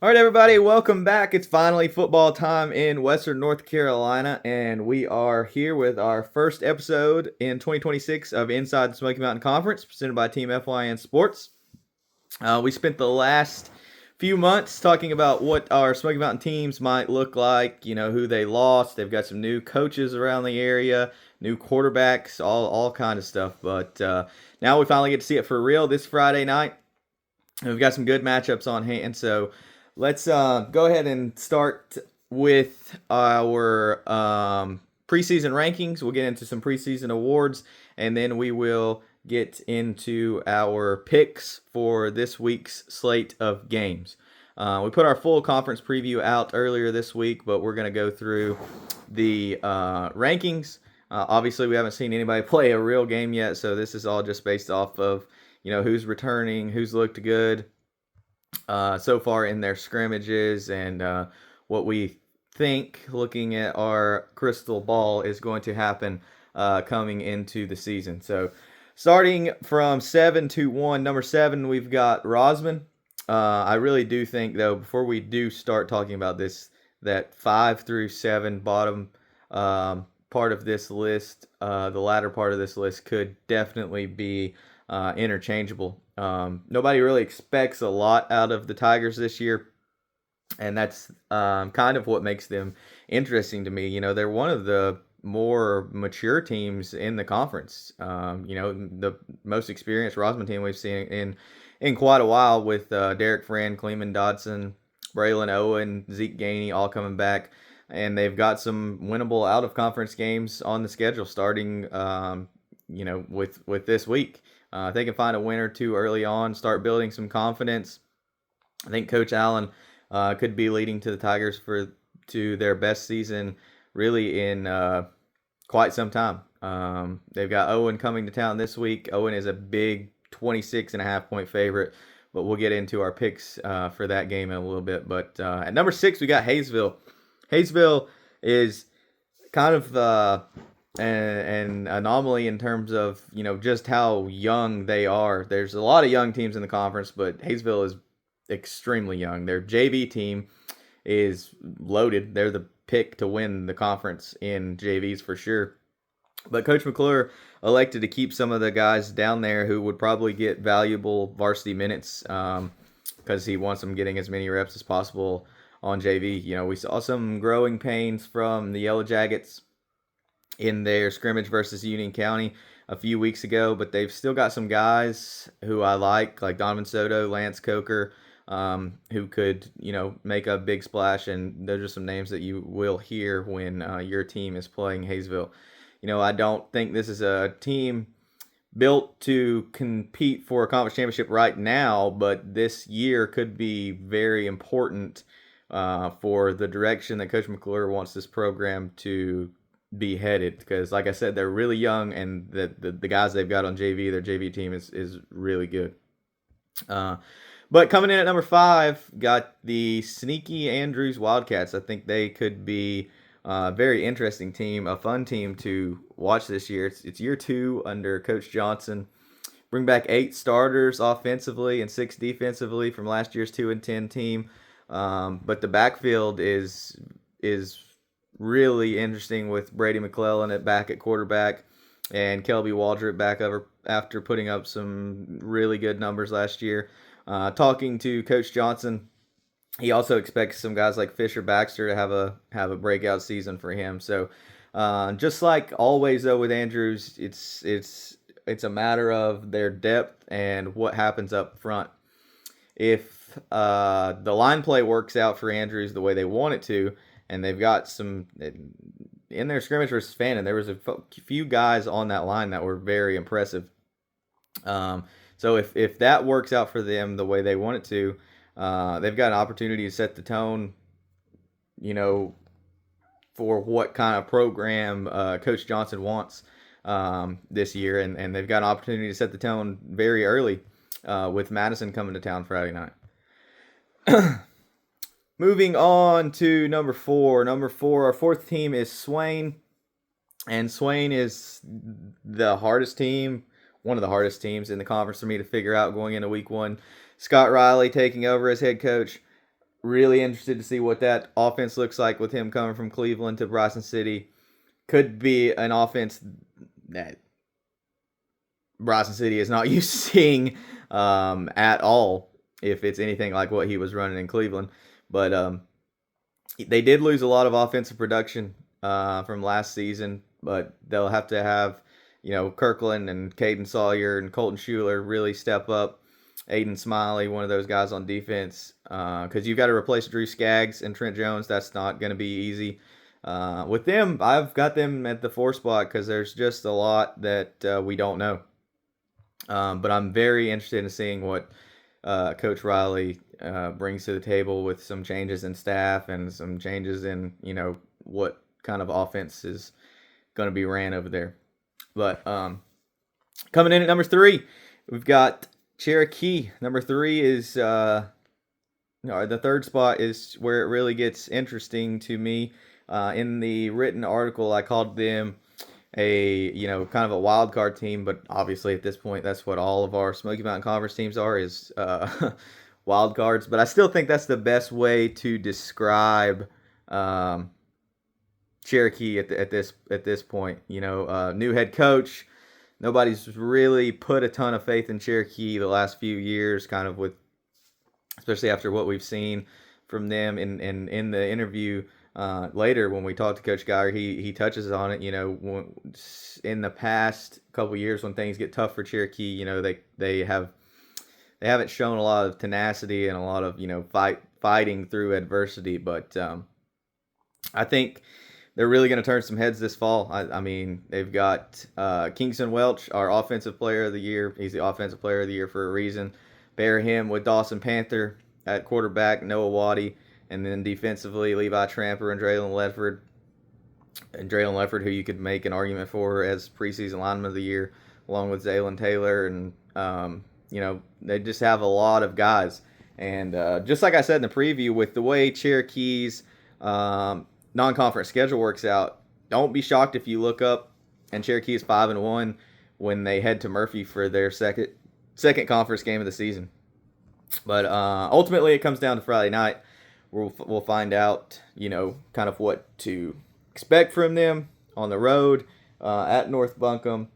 All right, everybody, welcome back. It's finally football time in Western North Carolina, and we are here with our first episode in 2026 of Inside the Smoky Mountain Conference, presented by Team FYN Sports. We spent the last few months talking about what our Smoky Mountain teams might look like, who they lost. They've got some new coaches around the area, new quarterbacks, all kind of stuff. But now we finally get to see it for real this Friday night. And we've got some good matchups on hand, so let's go ahead and start with our preseason rankings. We'll get into some preseason awards, and then we will get into our picks for this week's slate of games. We put our full conference preview out earlier this week, but we're going to go through the rankings. Obviously, we haven't seen anybody play a real game yet, so this is all just based off of who's returning, who's looked good so far in their scrimmages, and what we think, looking at our crystal ball, is going to happen coming into the season. So starting from 7 to 1, number 7, we've got Rosman. I really do think, though, before we do start talking about this, that 5 through 7 bottom part of this list, the latter part of this list, could definitely be interchangeable. Nobody really expects a lot out of the Tigers this year, and that's kind of what makes them interesting to me. They're one of the more mature teams in the conference. The most experienced Rosman team we've seen in quite a while, with Derek Friend, Cleeman Dodson, Braylon Owen, Zeke Gainey all coming back, and they've got some winnable out-of-conference games on the schedule starting with this week. If they can find a win or two early on, start building some confidence, I think Coach Allen could be leading to the Tigers to their best season really in quite some time. They've got Owen coming to town this week. Owen is a big 26.5-point favorite, but we'll get into our picks for that game in a little bit. But at number 6, we got Hayesville. Hayesville is kind of an anomaly in terms of just how young they are. There's a lot of young teams in the conference, but Hayesville is extremely young. Their JV team is loaded. They're the pick to win the conference in JVs for sure. But Coach McClure elected to keep some of the guys down there who would probably get valuable varsity minutes because he wants them getting as many reps as possible on JV. We saw some growing pains from the Yellow Jackets in their scrimmage versus Union County a few weeks ago, but they've still got some guys who I like Donovan Soto, Lance Coker, who could, make a big splash, and those are some names that you will hear when your team is playing Hayesville. I don't think this is a team built to compete for a conference championship right now, but this year could be very important for the direction that Coach McClure wants this program to be headed, because like I said, they're really young, and the guys they've got on JV, their JV team is really good. But coming in at number 5, got the sneaky Andrews Wildcats. I think they could be a very interesting team, a fun team to watch this year. It's year 2 under Coach Johnson. Bring back 8 starters offensively and 6 defensively from last year's 2-10 team. But the backfield is really interesting with Brady McClellan back at quarterback and Kelby Waldrop back over after putting up some really good numbers last year. Talking to Coach Johnson, he also expects some guys like Fisher Baxter to have a breakout season for him. So just like always though with Andrews, it's a matter of their depth and what happens up front. If the line play works out for Andrews the way they want it to, and they've got some in their scrimmage versus Fannin, there was a few guys on that line that were very impressive. So if that works out for them the way they want it to, they've got an opportunity to set the tone, for what kind of program Coach Johnson wants this year, and they've got an opportunity to set the tone very early with Madison coming to town Friday night. Moving on to number 4. Number 4, our 4th team is Swain. And Swain is the hardest team, one of the hardest teams in the conference for me to figure out going into week 1. Scott Riley taking over as head coach. Really interested to see what that offense looks like with him coming from Cleveland to Bryson City. Could be an offense that Bryson City is not used to seeing at all if it's anything like what he was running in Cleveland. But they did lose a lot of offensive production from last season, but they'll have to have, Kirkland and Caden Sawyer and Colton Schuler really step up. Aiden Smiley, one of those guys on defense, because you've got to replace Drew Skaggs and Trent Jones. That's not going to be easy. With them, I've got them at the 4 spot because there's just a lot that we don't know. But I'm very interested in seeing what Coach Riley brings to the table with some changes in staff and some changes in, what kind of offense is going to be ran over there. But coming in at number 3, we've got Cherokee. Number 3 is the 3rd spot is where it really gets interesting to me. In the written article, I called them a kind of a wild card team, but obviously at this point that's what all of our Smoky Mountain Conference teams are, is wild cards. But I still think that's the best way to describe Cherokee at this point. New head coach. Nobody's really put a ton of faith in Cherokee the last few years, kind of especially after what we've seen from them in the interview. Later, when we talk to Coach Geyer, he touches on it. In the past couple years, when things get tough for Cherokee, they haven't shown a lot of tenacity and a lot of fighting through adversity. But I think they're really going to turn some heads this fall. I mean, they've got Kingston Welch, our offensive player of the year. He's the offensive player of the year for a reason. Pair him with Dawson Panther at quarterback, Noah Waddy. And then defensively, Levi Tramper and Draylon Ledford. And Draylon Ledford, who you could make an argument for as preseason lineman of the year, along with Zaylen Taylor. And, they just have a lot of guys. And just like I said in the preview, with the way Cherokee's non-conference schedule works out, don't be shocked if you look up and Cherokee is 5-1 when they head to Murphy for their second conference game of the season. But ultimately, it comes down to Friday night. We'll find out, kind of what to expect from them on the road at North Buncombe.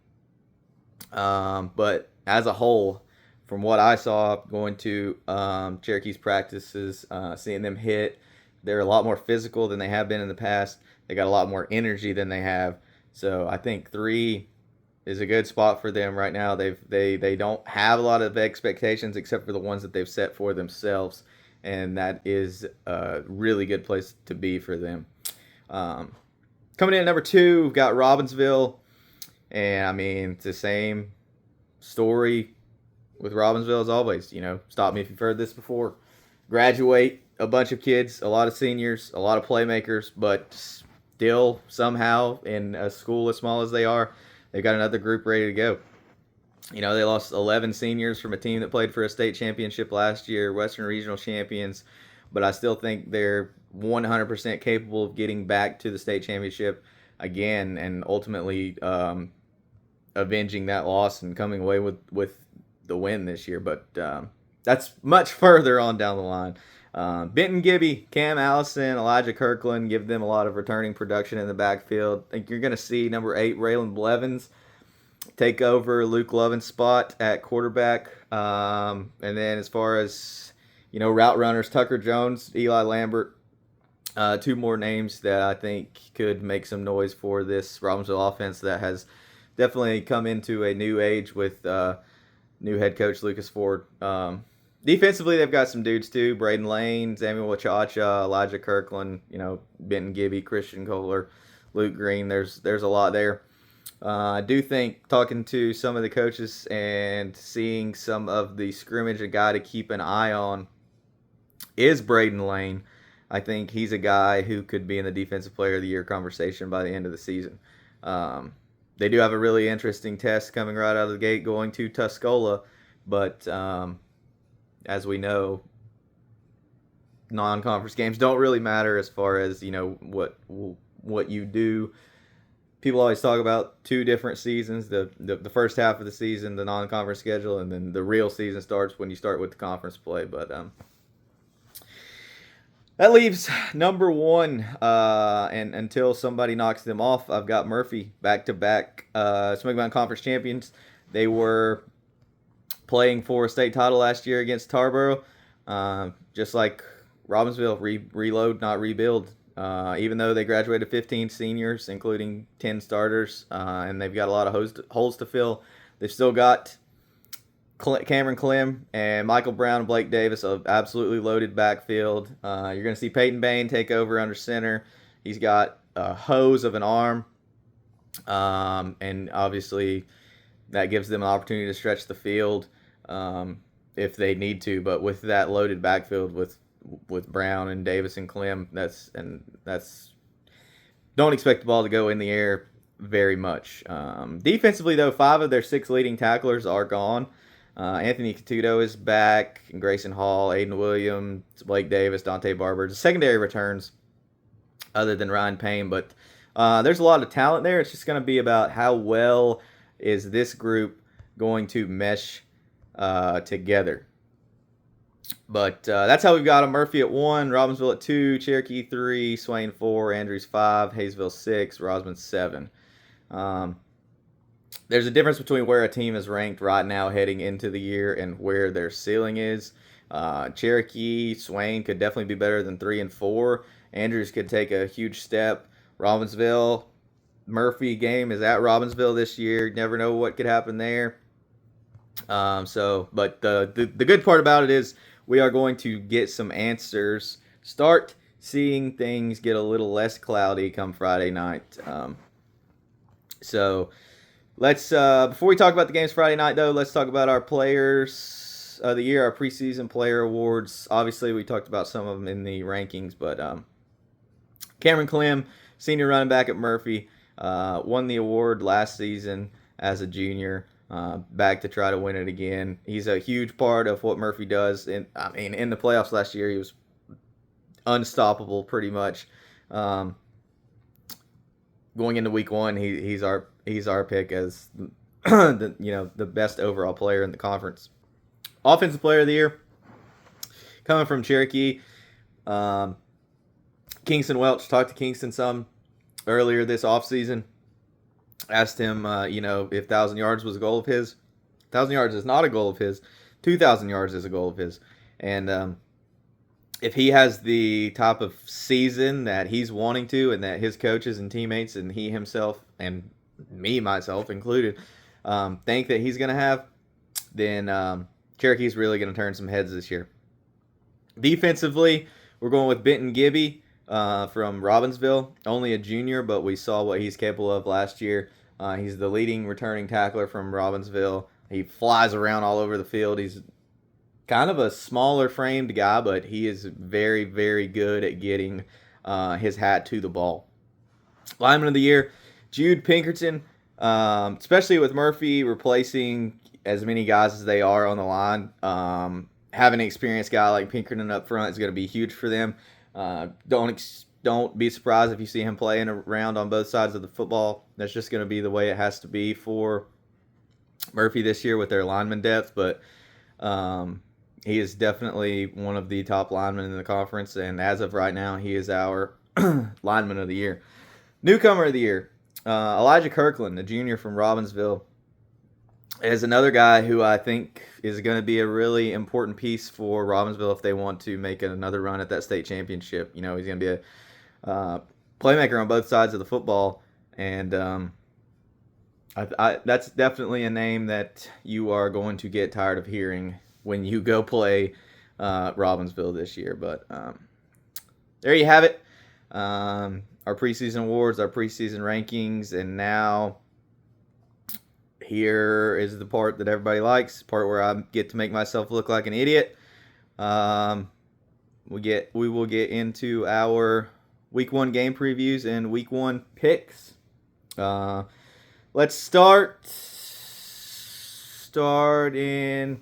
But as a whole, from what I saw going to Cherokee's practices, seeing them hit, they're a lot more physical than they have been in the past. They got a lot more energy than they have. So I think 3 is a good spot for them right now. They don't have a lot of expectations except for the ones that they've set for themselves. And that is a really good place to be for them. Coming in at number 2, we've got Robbinsville. And, I mean, it's the same story with Robbinsville as always. Stop me if you've heard this before. Graduate a bunch of kids, a lot of seniors, a lot of playmakers, but still somehow in a school as small as they are, they've got another group ready to go. They lost 11 seniors from a team that played for a state championship last year, Western Regional champions, but I still think they're 100% capable of getting back to the state championship again and ultimately avenging that loss and coming away with the win this year. But that's much further on down the line. Benton Gibby, Cam Allison, Elijah Kirkland give them a lot of returning production in the backfield. I think you're going to see number 8, Raylan Blevins, take over Luke Lovin's spot at quarterback. And then as far as, route runners, Tucker Jones, Eli Lambert, 2 more names that I think could make some noise for this Robbinsville offense that has definitely come into a new age with new head coach Lucas Ford. Defensively, they've got some dudes too. Braden Lane, Samuel Wachacha, Elijah Kirkland, Benton Gibby, Christian Kohler, Luke Green. There's a lot there. I do think talking to some of the coaches and seeing some of the scrimmage, a guy to keep an eye on is Braden Lane. I think he's a guy who could be in the Defensive Player of the Year conversation by the end of the season. They do have a really interesting test coming right out of the gate going to Tuscola, but as we know, non-conference games don't really matter as far as what you do. People always talk about 2 different seasons, the first half of the season, the non-conference schedule, and then the real season starts when you start with the conference play. But That leaves number one, and until somebody knocks them off, I've got Murphy back to back Smoky Mountain Conference champions. They were playing for a state title last year against Tarboro, just like Robbinsville. Reload, not rebuild. Even though they graduated 15 seniors, including 10 starters, and they've got a lot of holes to fill, they've still got Cameron Clem and Michael Brown and Blake Davis, an absolutely loaded backfield. You're going to see Peyton Bain take over under center. He's got a hose of an arm, and obviously that gives them an opportunity to stretch the field if they need to. But with that loaded backfield with Brown and Davis and Clem, that's don't expect the ball to go in the air very much. Defensively, though, 5 of their 6 leading tacklers are gone. Anthony Catuto is back, and Grayson Hall, Aiden Williams, Blake Davis, Dante Barber. Secondary returns other than Ryan Payne, but there's a lot of talent there. It's just going to be about how well is this group going to mesh together. But that's how we've got them. Murphy at 1, Robbinsville at 2, Cherokee 3, Swain 4, Andrews 5, Hayesville 6, Rosman 7. There's a difference between where a team is ranked right now heading into the year and where their ceiling is. Cherokee, Swain could definitely be better than 3 and 4. Andrews could take a huge step. Robbinsville, Murphy game is at Robbinsville this year. Never know what could happen there. But the good part about it is we are going to get some answers. Start seeing things get a little less cloudy come Friday night. Let's before we talk about the games Friday night, though, let's talk about our players of the year, our preseason player awards. Obviously, we talked about some of them in the rankings, but Cameron Clem, senior running back at Murphy, won the award last season as a junior. Back to try to win it again. He's a huge part of what Murphy does. In the playoffs last year, he was unstoppable pretty much. Going into week 1, he's our pick as the best overall player in the conference. Offensive player of the year coming from Cherokee, Kingston Welch. Talked to Kingston some earlier this offseason. Asked him, if 1,000 yards was a goal of his. 1,000 yards is not a goal of his. 2,000 yards is a goal of his. And if he has the type of season that he's wanting to, and that his coaches and teammates and he himself and myself included, think that he's going to have, then Cherokee's really going to turn some heads this year. Defensively, we're going with Benton Gibby from Robbinsville. Only a junior, but we saw what he's capable of last year. He's the leading returning tackler from Robbinsville. He flies around all over the field. He's kind of a smaller framed guy, but he is very, very good at getting his hat to the ball. Lineman of the year, Jude Pinkerton, especially with Murphy replacing as many guys as they are on the line. Having an experienced guy like Pinkerton up front is going to be huge for them. Don't be surprised if you see him playing around on both sides of the football. That's just going to be the way it has to be for Murphy this year with their lineman depth. But he is definitely one of the top linemen in the conference, and as of right now, he is our lineman of the year. Newcomer of the year, Elijah Kirkland, a junior from Robbinsville, is another guy who I think is going to be a really important piece for Robbinsville if they want to make another run at that state championship. He's going to be a playmaker on both sides of the football, and that's definitely a name that you are going to get tired of hearing when you go play Robbinsville this year. But there you have it. Our preseason awards, our preseason rankings, and now here is the part that everybody likes, the part where I get to make myself look like an idiot. We will get into our Week 1 game previews and Week 1 picks. Let's start in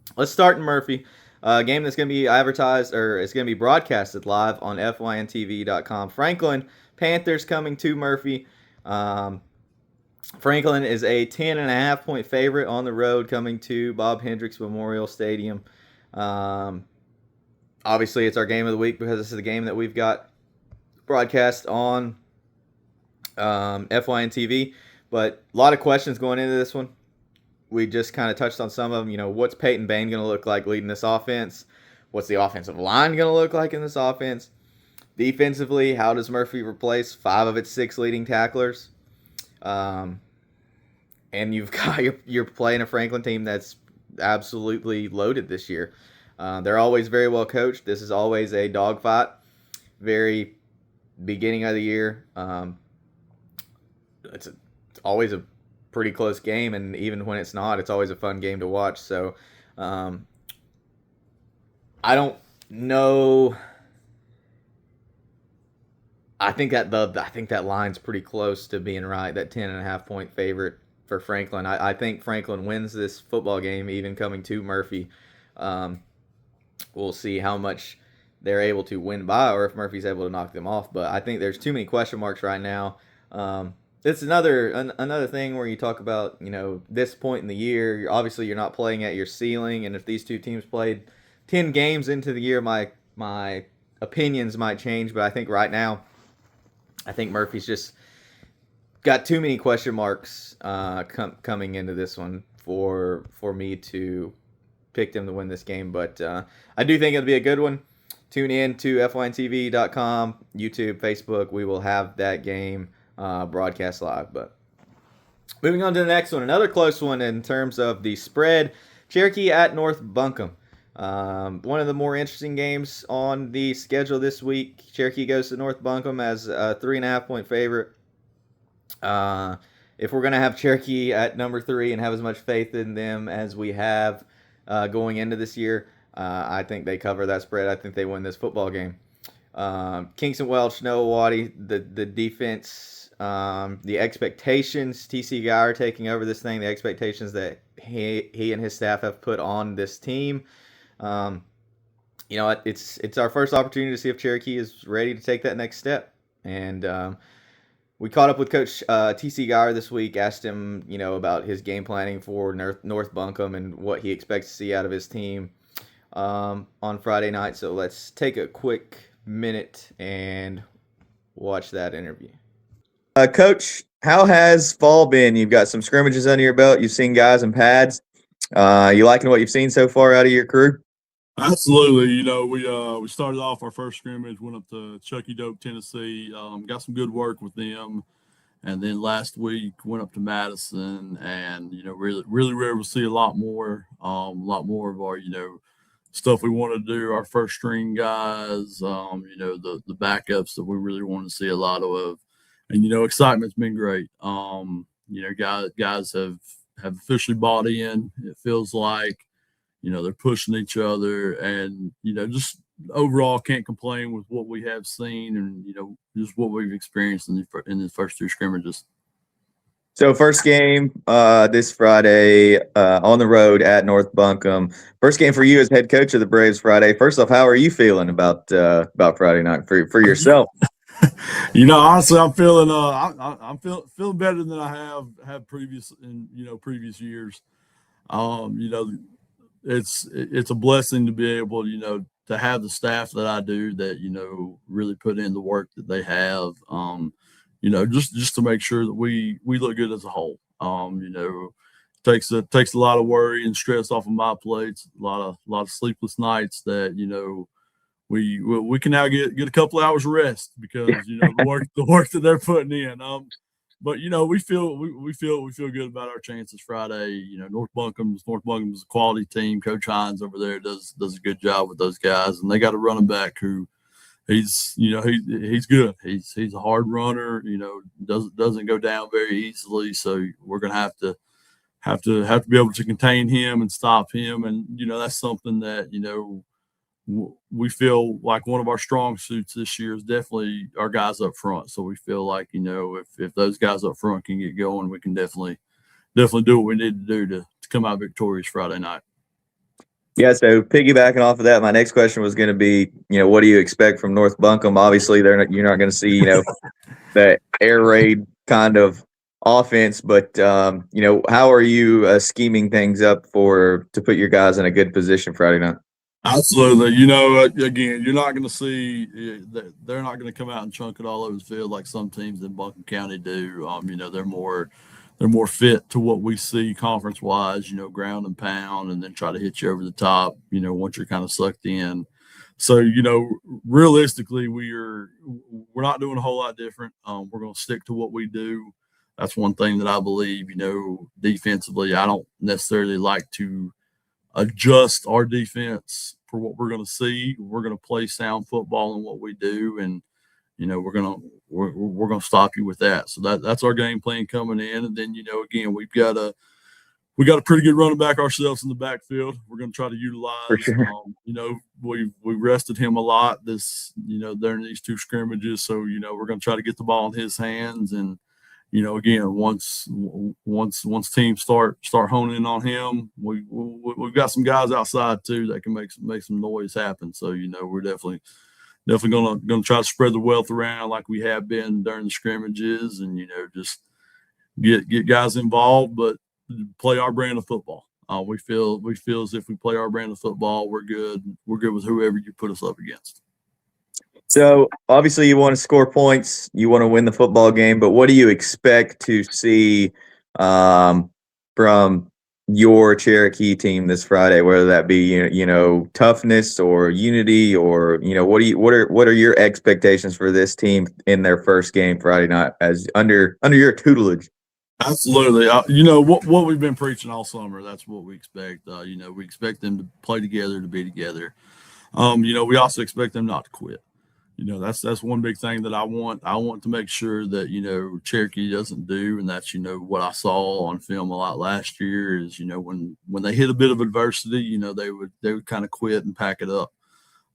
Murphy. A game that's going to be advertised, or it's going to be broadcasted live on fyntv.com. Franklin Panthers coming to Murphy. Franklin is a 10.5 point favorite on the road coming to Bob Hendricks Memorial Stadium. Obviously, it's our game of the week because this is the game that we've got broadcast on FYN TV. But a lot of questions going into this one. We just kind of touched on some of them. What's Peyton Bain going to look like leading this offense? What's the offensive line going to look like in this offense? Defensively, how does Murphy replace 5 of its 6 leading tacklers? And you're playing a Franklin team that's absolutely loaded this year. They're always very well coached. This is always a dogfight. Very beginning of the year. It's always a pretty close game, and even when it's not, it's always a fun game to watch. So I don't know. I think that line's pretty close to being right. That 10.5 point favorite for Franklin. I think Franklin wins this football game, even coming to Murphy. We'll see how much they're able to win by, or if Murphy's able to knock them off. But I think there's too many question marks right now. It's another thing where you talk about, this point in the year, obviously you're not playing at your ceiling, and if these two teams played 10 games into the year, my opinions might change. But I think right now, I think Murphy's just got too many question marks coming into this one for me to pick them to win this game. But I do think it'll be a good one. Tune in to fyntv.com, YouTube, Facebook. We will have that game broadcast live. But moving on to the next one, another close one in terms of the spread. Cherokee at North Buncombe. One of the more interesting games on the schedule this week. Cherokee goes to North Buncombe as a 3.5 point favorite. If we're going to have Cherokee at number 3 and have as much faith in them as we have going into this year, I think they cover that spread. I think they win this football game. Kingston Welch, Noah Waddy, the defense, the expectations, TC Geyer taking over this thing, the expectations that he and his staff have put on this team. It's our first opportunity to see if Cherokee is ready to take that next step. And we caught up with Coach TC Geyer this week, asked him, about his game planning for North Buncombe and what he expects to see out of his team on Friday night. So let's take a quick minute and watch that interview. Coach, how has fall been? You've got some scrimmages under your belt. You've seen guys in pads. You liking what you've seen so far out of your crew? Absolutely. We started off our first scrimmage, went up to Chucky Dope, Tennessee, got some good work with them. And then last week went up to Madison and, really were able to see a lot more of our, stuff we want to do, our first string guys, the backups that we really want to see a lot of. And, excitement's been great. Guys have officially bought in. It feels like, they're pushing each other and, just overall can't complain with what we have seen and, just what we've experienced in the first 2 scrimmages. So first game this Friday on the road at North Buncombe. First game for you as head coach of the Braves Friday. First off, how are you feeling about Friday night for yourself? Honestly, I'm feeling I'm feeling better than I have previous years. It's a blessing to be able, to have the staff that I do that, really put in the work that they have, just to make sure that we look good as a whole. Takes a lot of worry and stress off of my plates, a lot of sleepless nights that, we can now get a couple hours of rest because, the work that they're putting in. But we feel good about our chances Friday. North Buncombe's a quality team. Coach Hines over there does a good job with those guys, and they got a running back who he's good. He's a hard runner. Doesn't go down very easily. So we're gonna have to be able to contain him and stop him, and that's something that we feel like one of our strong suits this year is definitely our guys up front. So we feel like, if those guys up front can get going, we can definitely do what we need to do to come out victorious Friday night. Yeah, so piggybacking off of that, my next question was going to be, what do you expect from North Buncombe? Obviously, you're not going to see, the air raid kind of offense, but how are you scheming things up to put your guys in a good position Friday night? Absolutely. Again, you're not going to see they're not going to come out and chunk it all over the field like some teams in Buncombe County do. They're more fit to what we see conference wise. Ground and pound, and then try to hit you over the top. Once you're kind of sucked in. So realistically, we're not doing a whole lot different. We're going to stick to what we do. That's one thing that I believe. Defensively, I don't necessarily like to adjust our defense for what we're going to see. We're going to play sound football in what we do, and we're going to stop you with that. So that's our game plan coming in, and then again we got a pretty good running back ourselves in the backfield. We're going to try to For utilize. sure. We rested him a lot during these two scrimmages, so we're going to try to get the ball in his hands and again, once teams start honing in on him, we've got some guys outside too that can make some noise happen. So we're definitely gonna try to spread the wealth around like we have been during the scrimmages, and just get guys involved, but play our brand of football. We feel as if we play our brand of football, we're good. We're good with whoever you put us up against. So obviously, you want to score points, you want to win the football game, but what do you expect to see from your Cherokee team this Friday? Whether that be toughness or unity, or what are your expectations for this team in their first game Friday night as under your tutelage? Absolutely. What we've been preaching all summer. That's what we expect. We expect them to play together, to be together. We also expect them not to quit. That's one big thing that I want. I want to make sure that Cherokee doesn't do, and that's what I saw on film a lot last year is when they hit a bit of adversity, they would kind of quit and pack it up.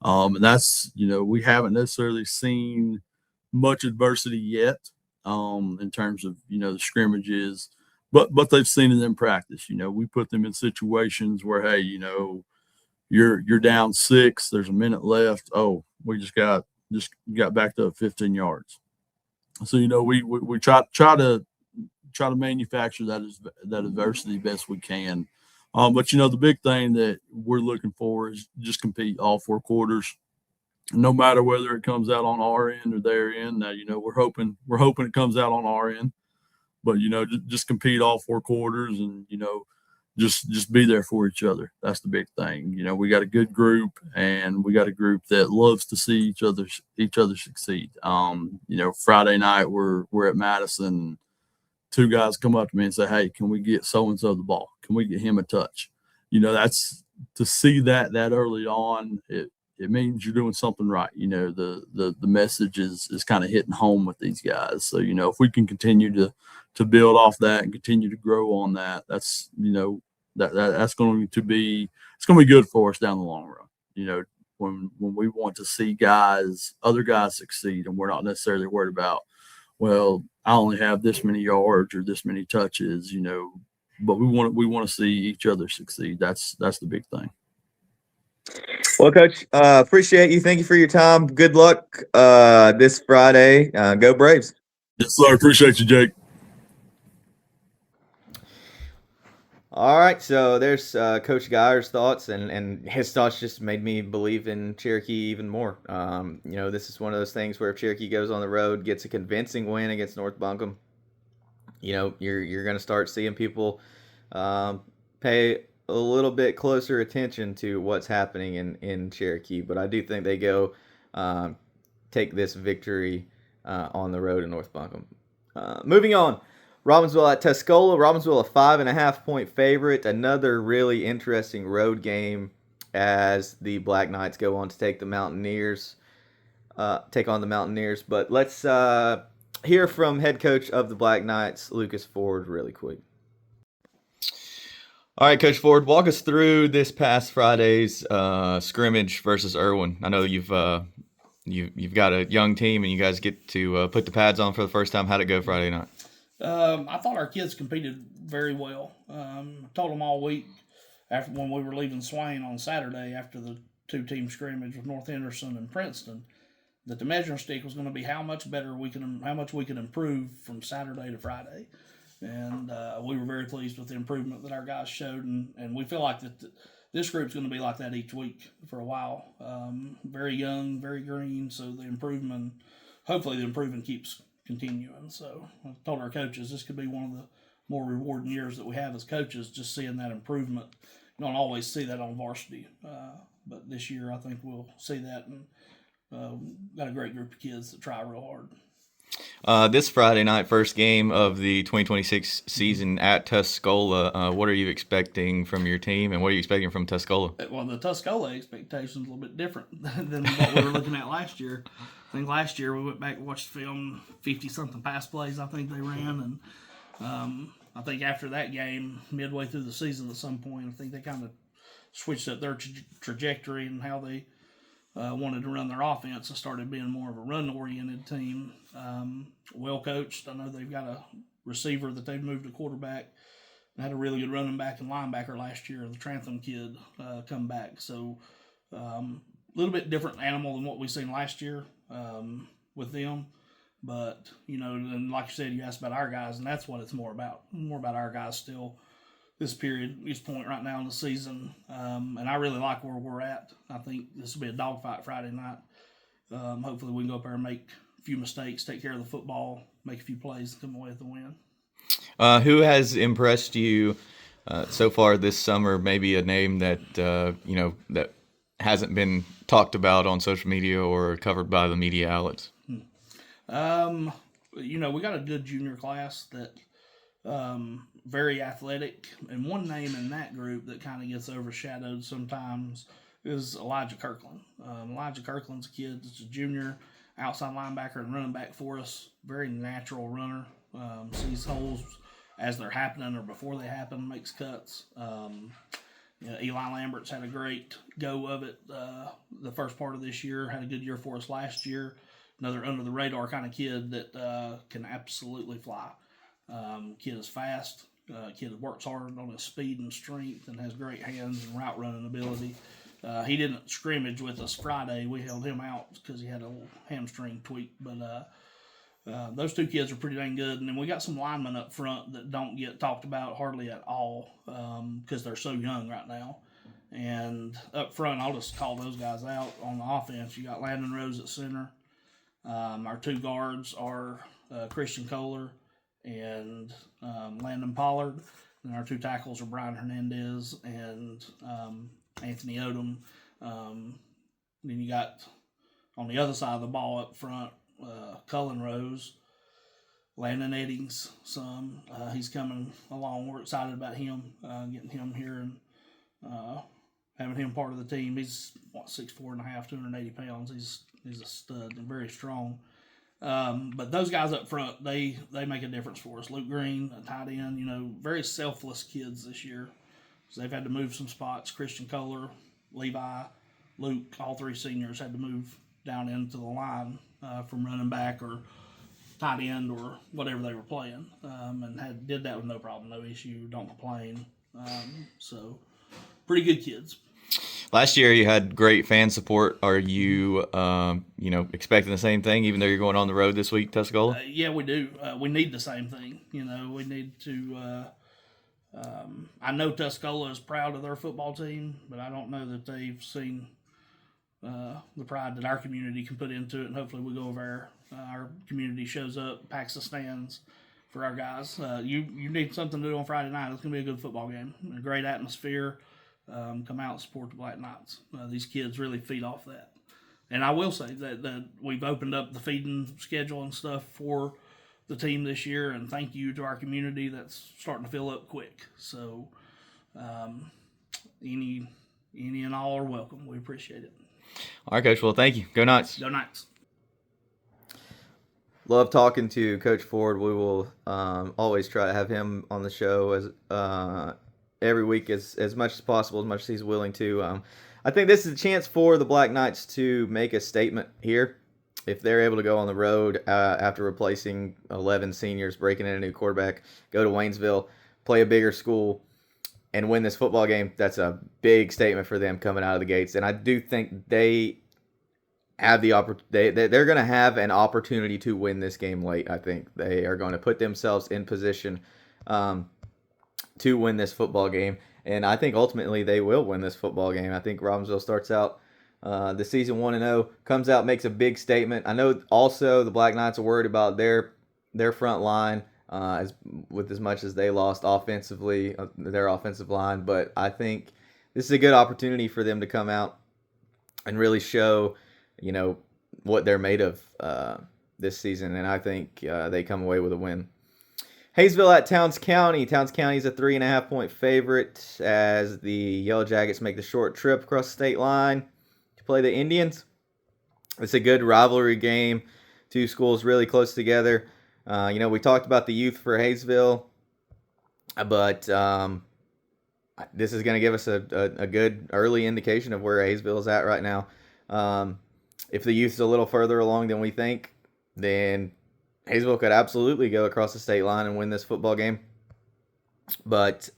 And that's we haven't necessarily seen much adversity yet in terms of the scrimmages, but they've seen it in practice. We put them in situations where hey, you're down 6, there's a minute left. Oh, we just got backed up 15 yards. So we try to manufacture that adversity best we can. But the big thing that we're looking for is just compete all 4 quarters, no matter whether it comes out on our end or their end. Now we're hoping it comes out on our end, but just compete all 4 quarters and just be there for each other. That's the big thing. We got a good group, and we got a group that loves to see each other succeed. Friday night we're at Madison. 2 guys come up to me and say, "Hey, can we get so and so the ball? Can we get him a touch?" That's to see that early on. It means you're doing something right. The message is kind of hitting home with these guys. So if we can continue to build off that and continue to grow on that, that's that's going to be good for us down the long run. When we want to see other guys succeed, and we're not necessarily worried about, well, I only have this many yards or this many touches, but we want to see each other succeed. That's the big thing. Well, Coach, appreciate you. Thank you for your time. Good luck this Friday. Go Braves. Yes, sir. Appreciate you, Jake. All right, so there's Coach Geyer's thoughts, and his thoughts just made me believe in Cherokee even more. This is one of those things where if Cherokee goes on the road, gets a convincing win against North Buncombe, you're going to start seeing people pay a little bit closer attention to what's happening in Cherokee. But I do think they go take this victory on the road in North Buncombe. Moving on. Robbinsville at Tuscola. Robbinsville a 5.5-point favorite. Another really interesting road game as the Black Knights go on to take on the Mountaineers. But let's hear from head coach of the Black Knights, Lucas Ford, really quick. All right, Coach Ford, walk us through this past Friday's scrimmage versus Irwin. I know you've got a young team and you guys get to put the pads on for the first time. How'd it go Friday night? I thought our kids competed very well. I told them all week when we were leaving Swain on Saturday after the 2-team scrimmage with North Henderson and Princeton that the measuring stick was going to be how much we can improve from Saturday to Friday, and we were very pleased with the improvement that our guys showed, and we feel like that this group's going to be like that each week for a while. Very young, very green, so hopefully the improvement keeps continuing. So I told our coaches this could be one of the more rewarding years that we have as coaches, just seeing that improvement. You don't always see that on varsity, but this year I think we'll see that, and got a great group of kids that try real hard. This Friday night, first game of the 2026 season at Tuscola. What are you expecting from your team, and what are you expecting from Tuscola? Well, the Tuscola expectations a little bit different than what we were looking at last year. I think last year we went back and watched the film, 50-something pass plays I think they ran, and I think after that game, midway through the season at some point, I think they kind of switched up their trajectory and how they wanted to run their offense and started being more of a run-oriented team. Well coached. I know they've got a receiver that they've moved to quarterback. They had a really good running back and linebacker last year, the Trantham kid, come back. So a little bit different animal than what we've seen last year with them. But, and like you said, you asked about our guys, and that's what it's more about. More about our guys still this point right now in the season. And I really like where we're at. I think this will be a dogfight Friday night. Hopefully we can go up there and make a few mistakes, take care of the football, make a few plays, and come away with the win. Who has impressed you so far this summer? Maybe a name that, that hasn't been talked about on social media or covered by the media outlets? We got a good junior class that very athletic, and one name in that group that kind of gets overshadowed sometimes is Elijah Kirkland. Elijah Kirkland's a kid that's a junior, outside linebacker and running back for us. Very natural runner. Sees holes as they're happening or before they happen, makes cuts. Eli Lambert's had a great go of it the first part of this year, had a good year for us last year. Another under-the-radar kind of kid that can absolutely fly. Kid is fast. Kid works hard on his speed and strength and has great hands and route running ability. He didn't scrimmage with us Friday. We held him out because he had a little hamstring tweak. But those two kids are pretty dang good. And then we got some linemen up front that don't get talked about hardly at all because they're so young right now. And up front, I'll just call those guys out. On the offense, you got Landon Rose at center. Our two guards are Christian Kohler and Landon Pollard. And our two tackles are Brian Hernandez and Anthony Odom. Then you got on the other side of the ball up front, Cullen Rose, Landon Eddings. He's coming along. We're excited about him, getting him here and having him part of the team. He's 6'4.5", 280 pounds. He's a stud and very strong. But those guys up front, they make a difference for us. Luke Green, a tight end, very selfless kids this year. So they've had to move some spots. Christian Kohler, Levi, Luke, all three seniors had to move down into the line from running back or tight end or whatever they were playing, and did that with no problem, no issue, don't complain. So pretty good kids. Last year you had great fan support. Are you, expecting the same thing, even though you're going on the road this week, Tuscola? Yeah, we do. We need the same thing. We need to. I know Tuscola is proud of their football team, but I don't know that they've seen the pride that our community can put into it. And hopefully we go over there. Our community shows up, packs the stands for our guys. You need something to do on Friday night. It's going to be a good football game. A great atmosphere. Come out and support the Black Knights. These kids really feed off that. And I will say that we've opened up the feeding schedule and stuff for the team this year, and thank you to our community that's starting to fill up quick. So any and all are welcome. We appreciate it. All right, Coach. Well, thank you. Go Knights. Go Knights. Love talking to Coach Ford. We will always try to have him on the show as every week as much as possible, as much as he's willing to. I think this is a chance for the Black Knights to make a statement here. If they're able to go on the road after replacing 11 seniors, breaking in a new quarterback, go to Waynesville, play a bigger school, and win this football game, that's a big statement for them coming out of the gates. And I do think they have they're going to have an opportunity to win this game late. I think they are going to put themselves in position to win this football game. And I think ultimately they will win this football game. I think Robbinsville starts out the season 1-0, comes out, makes a big statement. I know also the Black Knights are worried about their front line as much as they lost offensively, their offensive line. But I think this is a good opportunity for them to come out and really show, what they're made of this season. And I think they come away with a win. Hayesville at Towns County. Towns County is a 3.5-point favorite as the Yellow Jackets make the short trip across the state line to play the Indians. It's a good rivalry game. Two schools really close together. We talked about the youth for Hayesville, but this is going to give us a good early indication of where Hayesville is at right now. If the youth is a little further along than we think, then Hayesville could absolutely go across the state line and win this football game. But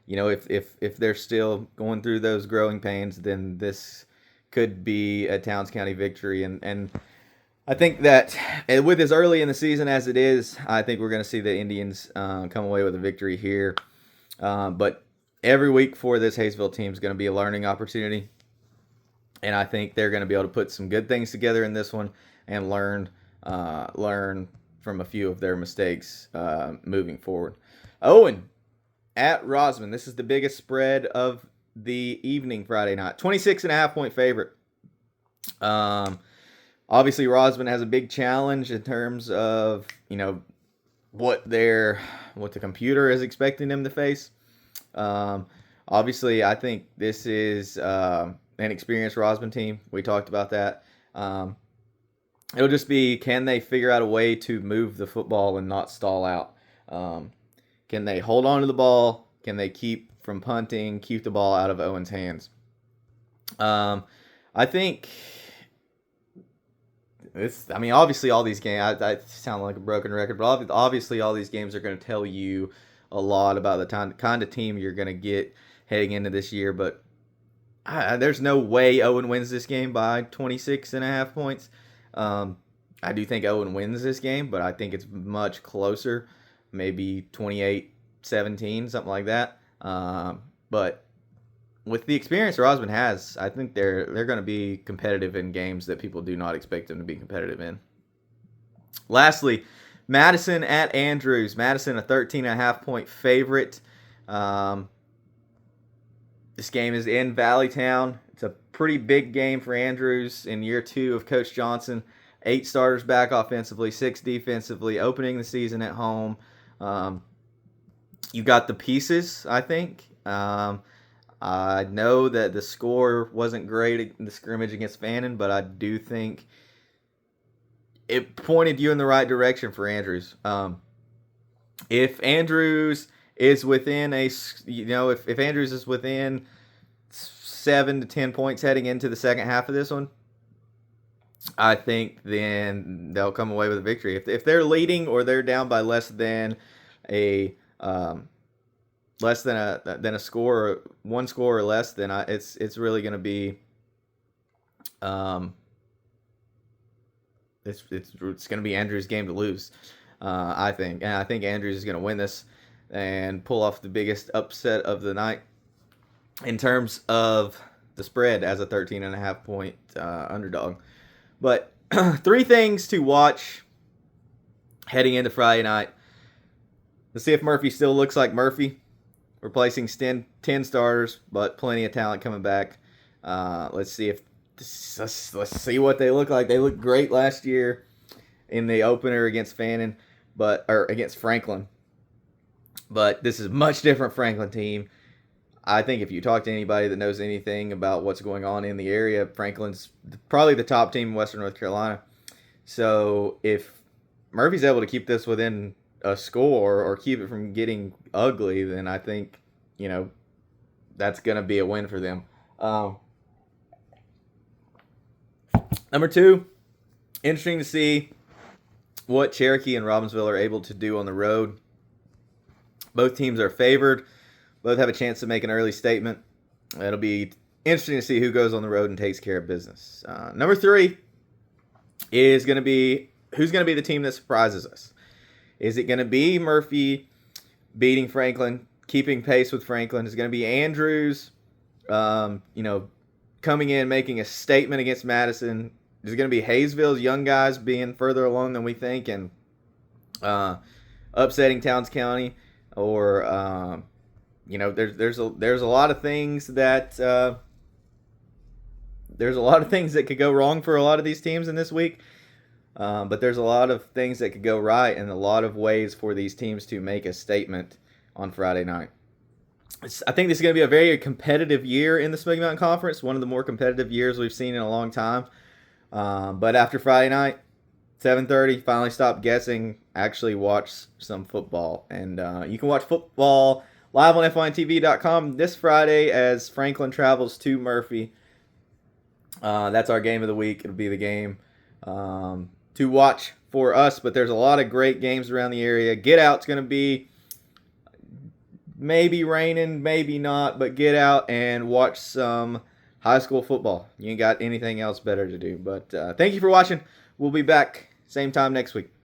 if they're still going through those growing pains, then this could be a Towns County victory. And I think that with as early in the season as it is, I think we're going to see the Indians come away with a victory here. But every week for this Hayesville team is going to be a learning opportunity. And I think they're going to be able to put some good things together in this one and learn from a few of their mistakes moving forward. Owen at Rosman. This is the biggest spread of the evening Friday night. 26.5-point favorite. Obviously, Rosman has a big challenge in terms of, what the computer is expecting them to face. Obviously, I think this is an experienced Rosman team. We talked about that. It'll just be, can they figure out a way to move the football and not stall out? Can they hold on to the ball? Can they keep from punting, keep the ball out of Owen's hands? I think obviously all these games, I sound like a broken record, but obviously all these games are going to tell you a lot about the kind of team you're going to get heading into this year. But there's no way Owen wins this game by 26.5 points. I do think Owen wins this game, but I think it's much closer, maybe 28-17, something like that. But with the experience Rosman has, I think they're going to be competitive in games that people do not expect them to be competitive in. Lastly, Madison at Andrews. Madison, a 13.5-point favorite. This game is in Valleytown. It's a pretty big game for Andrews in year 2 of Coach Johnson. 8 starters back offensively, 6 defensively, opening the season at home. You got the pieces, I think. I know that the score wasn't great in the scrimmage against Fannin, but I do think it pointed you in the right direction for Andrews. If Andrews is within if Andrews is within 7 to 10 points heading into the second half of this one, I think then they'll come away with a victory. If they're leading or they're down by less than a score, one score or less, then it's really going to be it's going to be Andrews' game to lose. I think, and I think Andrews is going to win this and pull off the biggest upset of the night in terms of the spread as a 13.5-point underdog. But 3 things to watch heading into Friday night. Let's see if Murphy still looks like Murphy, replacing 10 starters, but plenty of talent coming back. Let's see what they look like. They looked great last year in the opener against against Franklin. But this is a much different Franklin team. I think if you talk to anybody that knows anything about what's going on in the area, Franklin's probably the top team in Western North Carolina. So if Murphy's able to keep this within a score or keep it from getting ugly, then I think, that's going to be a win for them. Number 2, interesting to see what Cherokee and Robbinsville are able to do on the road. Both teams are favored. Both have a chance to make an early statement. It'll be interesting to see who goes on the road and takes care of business. Number 3 is going to be who's going to be the team that surprises us. Is it going to be Murphy beating Franklin keeping pace with Franklin is going to be Andrews. Coming in, making a statement against Madison. There's going to be Hayesville's young guys being further along than we think and upsetting Towns County. Or, there's a lot of things that could go wrong for a lot of these teams in this week. But there's a lot of things that could go right and a lot of ways for these teams to make a statement on Friday night. I think this is going to be a very competitive year in the Smoky Mountain Conference, one of the more competitive years we've seen in a long time. But after Friday night, 7:30, finally stop guessing, actually watch some football. And you can watch football live on FYNTV.com this Friday as Franklin travels to Murphy. That's our game of the week. It'll be the game to watch for us, but there's a lot of great games around the area. Get Out's going to be maybe raining, maybe not, but get out and watch some high school football. You ain't got anything else better to do. But thank you for watching. We'll be back same time next week.